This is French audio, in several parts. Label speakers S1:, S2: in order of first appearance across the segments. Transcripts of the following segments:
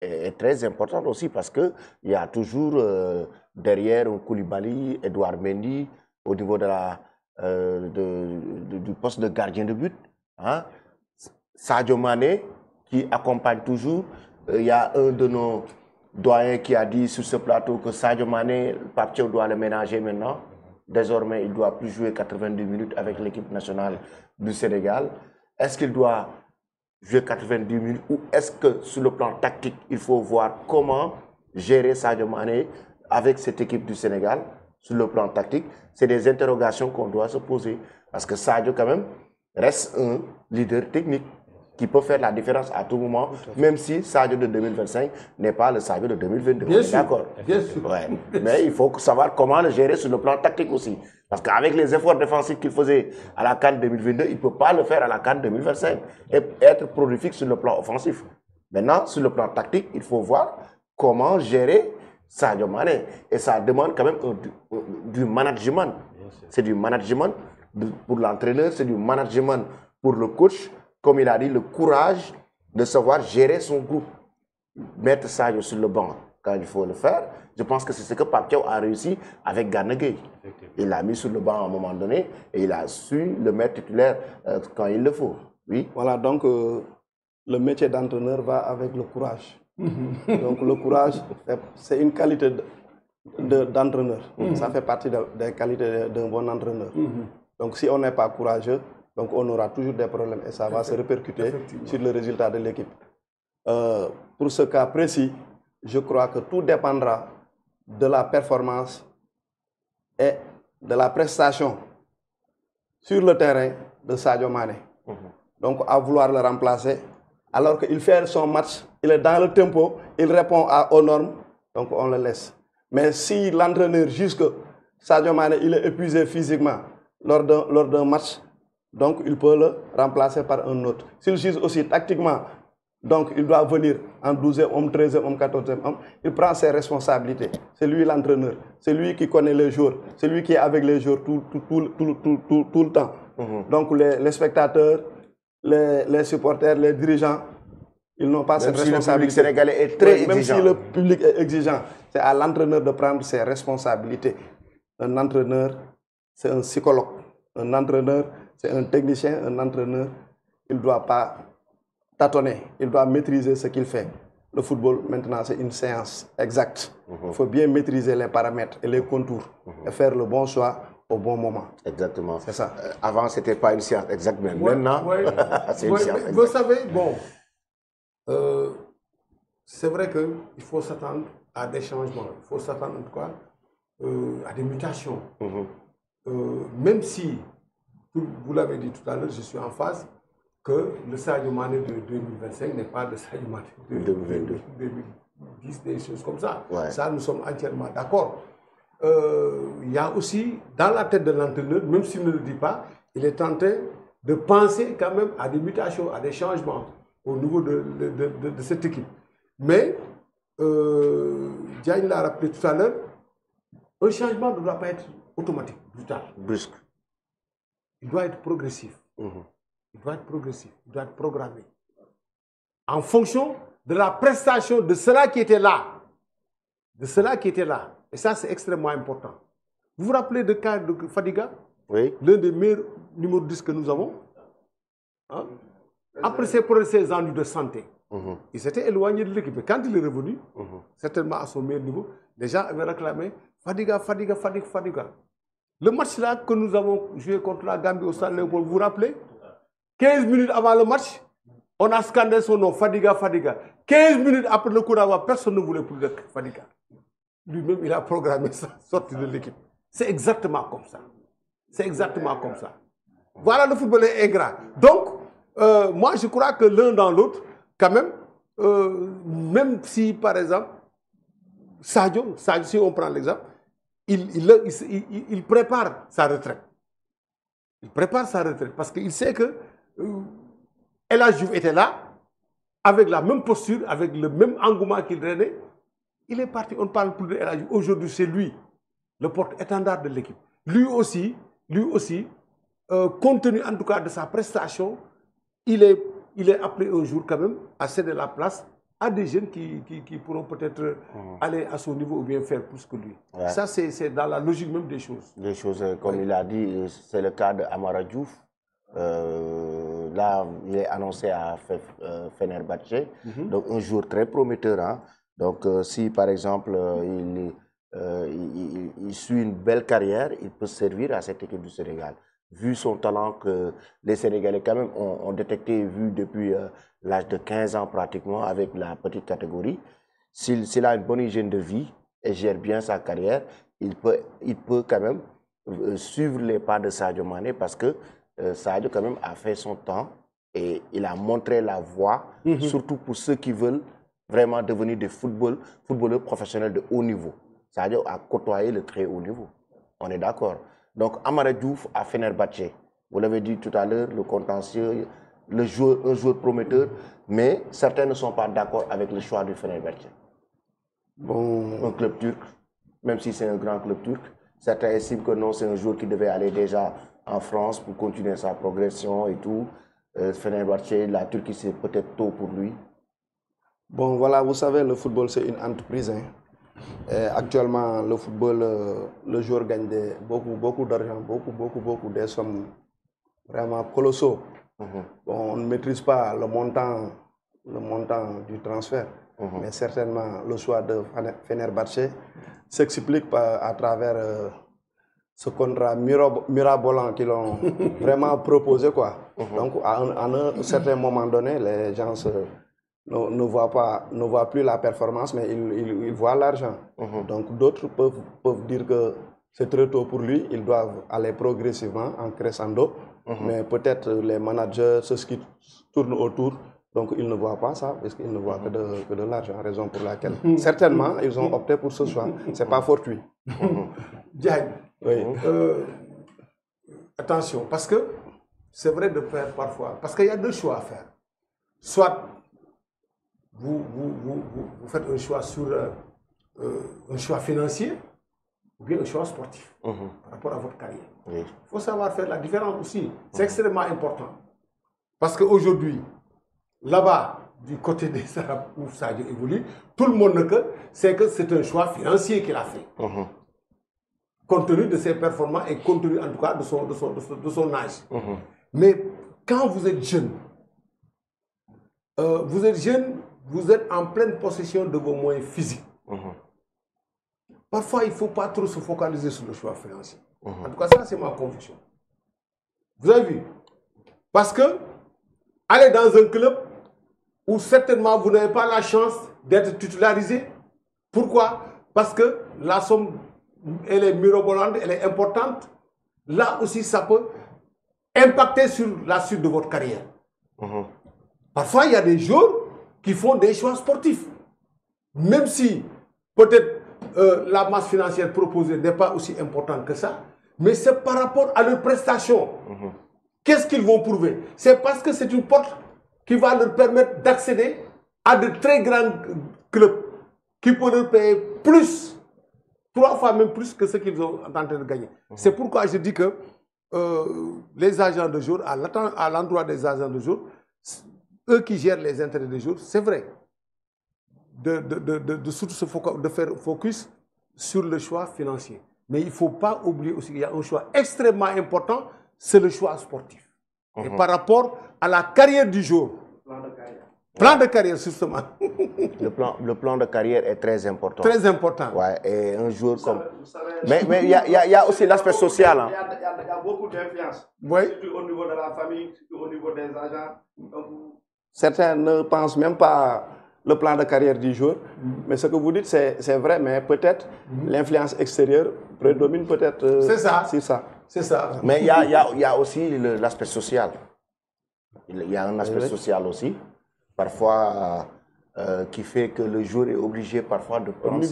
S1: est très importante aussi parce qu'il y a toujours derrière un Koulibaly, Edouard Mendy, au niveau du poste de gardien de but. Hein? Sadio Mané qui accompagne toujours. Il y a un de nos doyens qui a dit sur ce plateau que Sadio Mané, Pape Thiaw doit le ménager maintenant. Désormais, il ne doit plus jouer 82 minutes avec l'équipe nationale du Sénégal. Est-ce qu'il doit jouer 90 minutes ou est-ce que sur le plan tactique, il faut voir comment gérer Sadio Mané avec cette équipe du Sénégal sur le plan tactique? C'est des interrogations qu'on doit se poser parce que Sadio quand même reste un leader technique qui peut faire la différence à tout moment, même si Sadio de 2025 n'est pas le Sadio de 2022.
S2: Bien sûr,
S1: d'accord.
S2: Bien sûr.
S1: Ouais. Mais il faut savoir comment le gérer sur le plan tactique aussi. Parce qu'avec les efforts défensifs qu'il faisait à la CAN 2022, il ne peut pas le faire à la CAN 2025 et être prolifique sur le plan offensif. Maintenant, sur le plan tactique, il faut voir comment gérer Sadio Mané. Et ça demande quand même du management. C'est du management pour l'entraîneur, c'est du management pour le coach. Comme il a dit, le courage de savoir gérer son groupe. Mettre Sadio sur le banc quand il faut le faire. Je pense que c'est ce que Pape Thiaw a réussi avec Gana Gueye. Il l'a mis sur le banc à un moment donné et il a su le mettre titulaire quand il le faut. Oui.
S3: Voilà, donc le métier d'entraîneur va avec le courage. Donc le courage, c'est une qualité d'entraîneur. Ça fait partie des qualités d'un bon entraîneur. Donc si on n'est pas courageux, donc on aura toujours des problèmes et ça va se répercuter sur le résultat de l'équipe. Pour ce cas précis, je crois que tout dépendra de la performance et de la prestation sur le terrain de Sadio Mané. Donc à vouloir le remplacer, alors qu'il fait son match, il est dans le tempo, il répond aux normes, donc on le laisse. Mais si l'entraîneur juge que Sadio Mané il est épuisé physiquement lors d'un match, donc il peut le remplacer par un autre. S'il juge aussi tactiquement, donc il doit venir en 12e homme, 13e homme, 14e homme, il prend ses responsabilités. C'est lui l'entraîneur, c'est lui qui connaît les joueurs, c'est lui qui est avec les joueurs tout le temps. Donc les spectateurs, les supporters, les dirigeants, ils n'ont pas cette responsabilité.
S1: Le public sénégalais est très exigeant.
S3: Même si le public est exigeant, c'est à l'entraîneur de prendre ses responsabilités. Un entraîneur, c'est un psychologue. Un entraîneur, c'est un technicien. Un entraîneur, il ne doit pas tâtonner. Il doit maîtriser ce qu'il fait. Le football, maintenant, c'est une séance exacte. Il faut bien maîtriser les paramètres et les contours et faire le bon choix au bon moment.
S1: Exactement.
S3: C'est ça.
S1: Avant, ce n'était pas une science exacte, mais maintenant, c'est une science exacte.
S2: Vous savez, bon, c'est vrai qu'il faut s'attendre à des changements. Il faut s'attendre en tout cas à des mutations. Même si, vous l'avez dit tout à l'heure, je suis en phase que le Sadio Mané de 2025 n'est pas le Sadio Mané de 2010, des choses comme ça.
S1: Ouais.
S2: Ça, nous sommes entièrement d'accord. Il y a aussi, dans la tête de l'entraîneur, même s'il ne le dit pas, il est en train de penser quand même à des mutations, à des changements au niveau de cette équipe. Mais, Diagne l'a rappelé tout à l'heure, un changement ne doit pas être automatique, brutal.
S1: Brusque.
S2: Il doit être progressif. Il doit être progressif, il doit être programmé. En fonction de la prestation de cela qui était là. De cela qui était là. Et ça, c'est extrêmement important. Vous vous rappelez de cas de Fadiga?
S1: Oui.
S2: L'un des meilleurs numéros 10 que nous avons. Hein? Après ces ennuis de santé, il s'était éloigné de l'équipe. Quand il est revenu, certainement à son meilleur niveau, les gens avaient réclamé Fadiga. Le match là que nous avons joué contre la Gambie au Stade Léopold, vous vous rappelez? 15 minutes avant le match, on a scandé son nom, Fadiga. 15 minutes après le coup d'envoi, personne ne voulait plus de Fadiga. Lui-même, il a programmé sa sortie de l'équipe. C'est exactement comme ça. C'est exactement comme ça. Voilà, le football est ingrat. Donc, moi, je crois que l'un dans l'autre, quand même, même si, par exemple, Sadio, si on prend l'exemple, il prépare sa retraite. Il prépare sa retraite parce qu'il sait que El Hadji Diouf était là, avec la même posture, avec le même engouement qu'il drainait. Il est parti, on ne parle plus de El Hadji Diouf. Aujourd'hui, c'est lui, le porte-étendard de l'équipe. Lui aussi, compte tenu en tout cas de sa prestation, il est appelé un jour quand même à céder la place à des jeunes qui pourront peut-être aller à son niveau ou bien faire plus que lui.
S1: Ouais.
S2: Ça, c'est dans la logique même des choses.
S1: Des choses, comme il a dit, c'est le cas d'Amara Diouf. Là, il est annoncé à Fenerbahçe. Donc, un joueur très prometteur. Hein. Donc, si par exemple, il suit une belle carrière, il peut servir à cette équipe du Sénégal. Vu son talent que les Sénégalais, quand même, ont détecté et vu depuis l'âge de 15 ans pratiquement avec la petite catégorie, s'il a une bonne hygiène de vie et gère bien sa carrière, il peut quand même suivre les pas de Sadio Mané parce que Sadio quand même a fait son temps et il a montré la voie, surtout pour ceux qui veulent vraiment devenir des footballeurs professionnels de haut niveau. Sadio a côtoyé le très haut niveau, on est d'accord. Donc Amara Diouf à Fenerbahçe, vous l'avez dit tout à l'heure, le contentieux, un joueur prometteur, mais certains ne sont pas d'accord avec le choix du Fenerbahçe. Bon, un club turc, même si c'est un grand club turc, certains estiment que non, c'est un joueur qui devait aller déjà en France pour continuer sa progression et tout. Fenerbahçe, la Turquie, c'est peut-être tôt pour lui.
S3: Bon, voilà, vous savez, le football, c'est une entreprise. Hein. Actuellement, le football, le joueur gagne beaucoup d'argent, beaucoup, des sommes vraiment colossaux. Bon, on ne maîtrise pas le montant du transfert, mais certainement le choix de Fenerbahçe s'explique à travers ce contrat mirabolant qu'ils ont vraiment proposé, quoi. Donc, à un certain moment donné, les gens ne voient plus la performance, mais ils voient l'argent. Donc, d'autres peuvent dire que c'est très tôt pour lui, ils doivent aller progressivement en crescendo, mais peut-être les managers, ceux qui tournent autour, donc ils ne voient pas ça, parce qu'ils ne voient que de l'argent, raison pour laquelle certainement ils ont opté pour ce choix. Ce n'est pas fortuit.
S2: Diagne,
S3: Oui.
S2: Attention, parce que c'est vrai de faire parfois, parce qu'il y a deux choix à faire. Soit vous faites un choix sur un choix financier ou bien un choix sportif par rapport à votre carrière. Il faut savoir faire la différence aussi. C'est extrêmement important. Parce qu'aujourd'hui, là-bas, du côté des Arabes où Sadio évolue, tout le monde sait que c'est un choix financier qu'il a fait. Compte tenu de ses performances et compte tenu en tout cas de son âge. Mais quand vous êtes jeune, vous êtes en pleine possession de vos moyens physiques. Parfois, il ne faut pas trop se focaliser sur le choix financier. En tout cas, ça, c'est ma conviction. Vous avez vu? Parce que aller dans un club où certainement vous n'avez pas la chance d'être titularisé. Pourquoi? Parce que la somme, elle est mirobolante, elle est importante. Là aussi, ça peut impacter sur la suite de votre carrière. Parfois, il y a des joueurs qui font des choix sportifs. Même si peut-être la masse financière proposée n'est pas aussi importante que ça, mais c'est par rapport à leurs prestations. Qu'est-ce qu'ils vont prouver? C'est parce que c'est une porte qui va leur permettre d'accéder à de très grands clubs qui peuvent leur payer plus, 3 fois même plus que ce qu'ils sont en train de gagner. C'est pourquoi je dis que les agents de jour, à l'endroit des agents de jour, eux qui gèrent les intérêts des jours, c'est vrai, de faire focus sur le choix financier. Mais il ne faut pas oublier aussi qu'il y a un choix extrêmement important, c'est le choix sportif. Et par rapport à la carrière du jour. Plan de carrière, justement.
S1: Le plan de carrière est très important.
S2: Très important.
S1: Ouais, et un jour comme... Mais il y a aussi l'aspect social. Hein.
S3: Il y a beaucoup d'influence.
S2: Oui.
S3: Surtout au niveau de la famille, surtout au niveau des agents. Certains ne pensent même pas le plan de carrière du joueur. Mais ce que vous dites, c'est vrai, mais peut-être l'influence extérieure prédomine peut-être sur ça.
S2: C'est ça.
S1: Mais il y a aussi l'aspect social. Il y a un aspect social aussi, parfois qui fait que le joueur est obligé parfois de prendre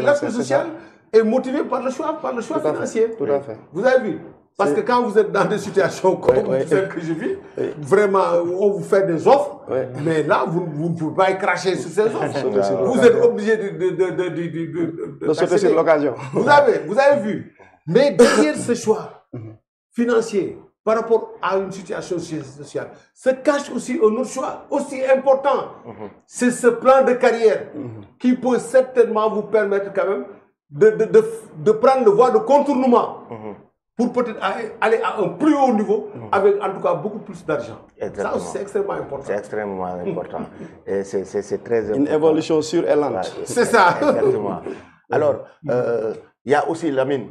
S2: l'aspect social est motivé par le choix financier.
S3: Tout à fait.
S2: Vous avez vu? Parce que quand vous êtes dans des situations comme celle que je vis, vraiment, on vous fait des offres, mais là, vous ne pouvez pas cracher sur ces offres. Vous êtes obligé
S3: de sauter sur l'occasion.
S2: Vous avez vu? Mais derrière ce choix financier, par rapport à une situation sociale, se cache aussi un autre choix aussi important. C'est ce plan de carrière qui peut certainement vous permettre quand même de prendre le voie de contournement pour peut-être aller à un plus haut niveau avec en tout cas beaucoup plus d'argent. Ça aussi, c'est extrêmement important.
S1: C'est extrêmement important. Et c'est très important.
S3: Une évolution sûre et lente.
S2: C'est ça.
S1: Exactement. Alors, il y a aussi Lamine.